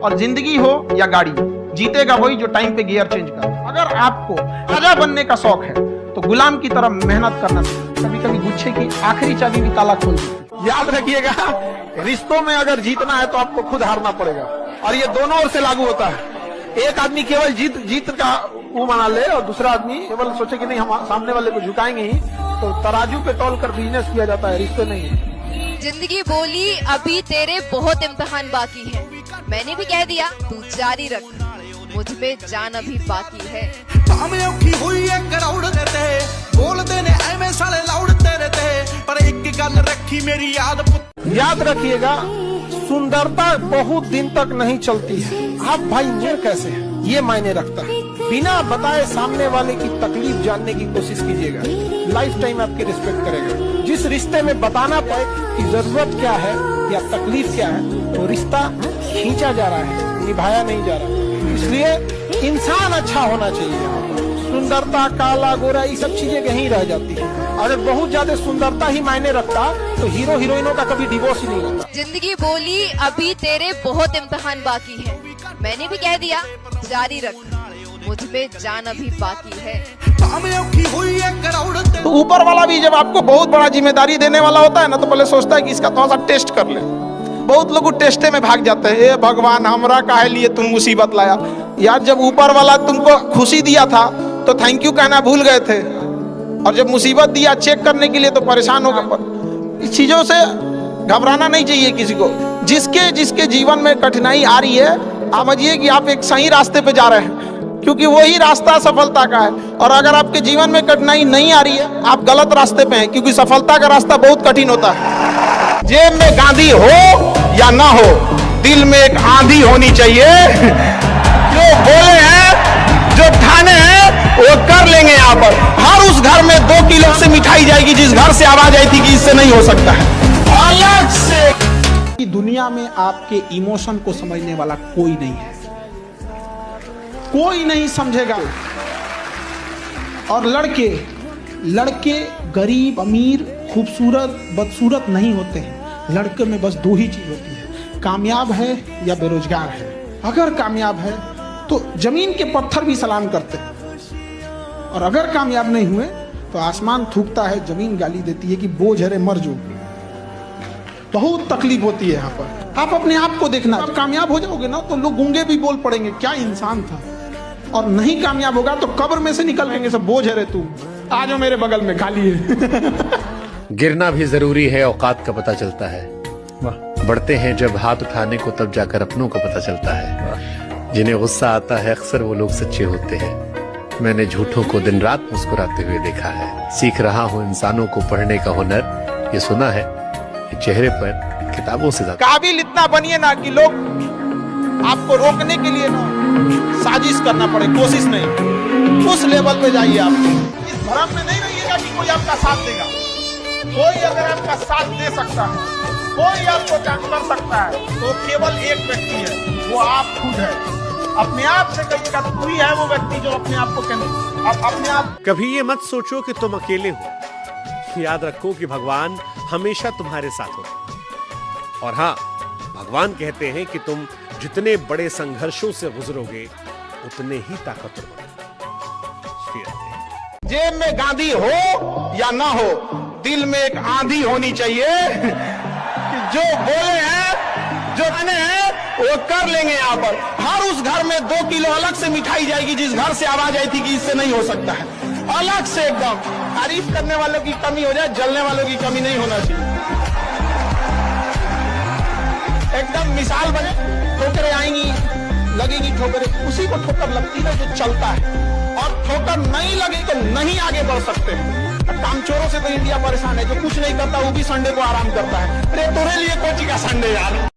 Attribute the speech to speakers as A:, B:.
A: और जिंदगी हो या गाड़ी, जीतेगा वही जो टाइम पे गियर चेंज कर। अगर आपको राजा बनने का शौक है तो गुलाम की तरह मेहनत करना चाहिए। कभी कभी गुच्छे की आखिरी चाबी भी ताला खोल देती है। याद रखिएगा, रिश्तों में अगर जीतना है तो आपको खुद हारना पड़ेगा, और ये दोनों ओर से लागू होता है। एक आदमी केवल जीत का वो मना ले और दूसरा आदमी केवल सोचे कि नहीं हम सामने वाले को झुकाएंगे ही, तो तराजू पे तौल कर बिजनेस किया जाता है, रिश्ते नहीं है।
B: जिंदगी बोली अभी तेरे बहुत इम्तिहान बाकी है, मैंने भी कह दिया तू जारी रख, मुझ में जान अभी बाकी है।
C: हुई है कराउड़ देते बोलते ने ऐਵੇਂ साले लौड़ते रहते, पर एक गल रखी मेरी
A: याद रखिएगा, सुंदरता बहुत दिन तक नहीं चलती है। आप भाई मेरे कैसे हैं ये मायने रखता है। बिना बताए सामने वाले की तकलीफ जानने की कोशिश कीजिएगा, लाइफ टाइम आपकी रिस्पेक्ट करेगा। जिस रिश्ते में बताना पड़े कि जरूरत क्या है या तकलीफ क्या है, वो रिश्ता खींचा जा रहा है, निभाया नहीं जा रहा। इसलिए इंसान अच्छा होना चाहिए। सुंदरता, काला गोरा, ये सब चीजें यहीं रह जाती है। अगर बहुत ज्यादा सुंदरता ही मायने रखता तो हीरो हीरोइनों का कभी डिवोर्स ही नहीं होता।
B: जिंदगी बोली अभी तेरे बहुत इम्तिहान बाकी है, मैंने भी कह दिया जारी रख, मुझ में जान अभी बाकी है।
A: तो ऊपर वाला भी जब आपको बहुत बड़ा जिम्मेदारी देने वाला होता है ना, तो पहले सोचता है कि इसका थोड़ा सा टेस्ट कर ले। बहुत लोग टेस्टे में भाग जाते हैं, ए भगवान हमरा काहे लिए तुम मुसीबत लाया। यार जब ऊपर वाला तुमको खुशी दिया था तो थैंक यू कहना भूल गए थे, और जब मुसीबत दिया चेक करने के लिए तो परेशान हो गए। इस चीजों से घबराना नहीं चाहिए किसी को। जिसके जिसके जीवन में कठिनाई आ रही है, आप समझिए कि आप एक सही रास्ते पे जा रहे हैं, क्योंकि वही रास्ता सफलता का है। और अगर आपके जीवन में कठिनाई नहीं आ रही है, आप गलत रास्ते पे हैं, क्योंकि सफलता का रास्ता बहुत कठिन होता है। जेब में गांधी हो या ना हो, दिल में एक आंधी होनी चाहिए। जो बोले हैं, जो ठाने हैं, वो कर लेंगे। यहाँ पर हर उस घर में 2 किलो से मिठाई जाएगी जिस घर से आवाज आई थी कि इससे नहीं हो सकता है। अलग से दुनिया में आपके इमोशन को समझने वाला कोई नहीं है, कोई नहीं समझेगा। और लड़के गरीब अमीर खूबसूरत बदसूरत नहीं होते हैं। लड़के में बस 2 ही चीज होती है, कामयाब है या बेरोजगार है। अगर कामयाब है तो जमीन के पत्थर भी सलाम करते हैं, और अगर कामयाब नहीं हुए तो आसमान थूकता है, जमीन गाली देती है कि बोझ है रे मर जो। बहुत तकलीफ होती है यहाँ पर। आप अपने आप को देखना, जब कामयाब हो जाओगे ना तो लोग गूंगे भी बोल पड़ेंगे क्या इंसान था। और नहीं कामयाब होगा तो कब्र में से निकल लेंगे सब, बोझ है रे तू, आ जाओ मेरे बगल में खाली है।
D: गिरना भी जरूरी है, औकात का पता चलता है। बढ़ते हैं जब हाथ उठाने को, तब जाकर अपनों का पता चलता है। जिन्हें गुस्सा आता है अक्सर वो लोग सच्चे होते हैं। मैंने झूठों को दिन रात मुस्कुराते हुए देखा है। सीख रहा हूँ इंसानों को पढ़ने का हुनर। ये सुना है कि चेहरे पर किताबों से ज्यादा
A: काबिल इतना बनिए ना कि लोग आपको रोकने के लिए ना साजिश करना पड़े, कोशिश नहीं। उस लेवल पे जाइए। आप इस भ्रम में नहीं रहिएगा कि कोई आपका साथ देगा। कोई अगर आपका साथ दे सकता है, कोई आपको जान कर सकता है, तो केवल एक व्यक्ति है, वो आप खुद है। अपने आप से कहिएगा तू ही है वो व्यक्ति जो अपने आप को कहने। आप अपने आप
E: कभी ये मत सोचो कि तुम अकेले हो। याद रखो कि भगवान हमेशा तुम्हारे साथ हो। और हाँ, भगवान कहते हैं कि तुम जितने बड़े संघर्षों से गुजरोगे उतने ही ताकतवर बनोगे।
A: जेब में गांधी हो या ना हो, दिल में एक आंधी होनी चाहिए। जो बोले हैं, जो कहने हैं, वो कर लेंगे। यहाँ पर हर उस घर में 2 किलो अलग से मिठाई जाएगी जिस घर से आवाज आई थी कि इससे नहीं हो सकता है। अलग से एकदम तारीफ करने वालों की कमी हो जाए, जलने वालों की कमी नहीं होना चाहिए। एकदम मिसाल बने, ठोकरें आएंगी, लगेगी ठोकरें, उसी को ठोकर लगती है जो चलता है। और ठोकर नहीं लगे तो नहीं आगे बढ़ सकते हैं। कामचोरों से तो इंडिया परेशान है, जो कुछ नहीं करता वो भी संडे को आराम करता है। अरे तुम्हारे लिए कोची का संडे यार।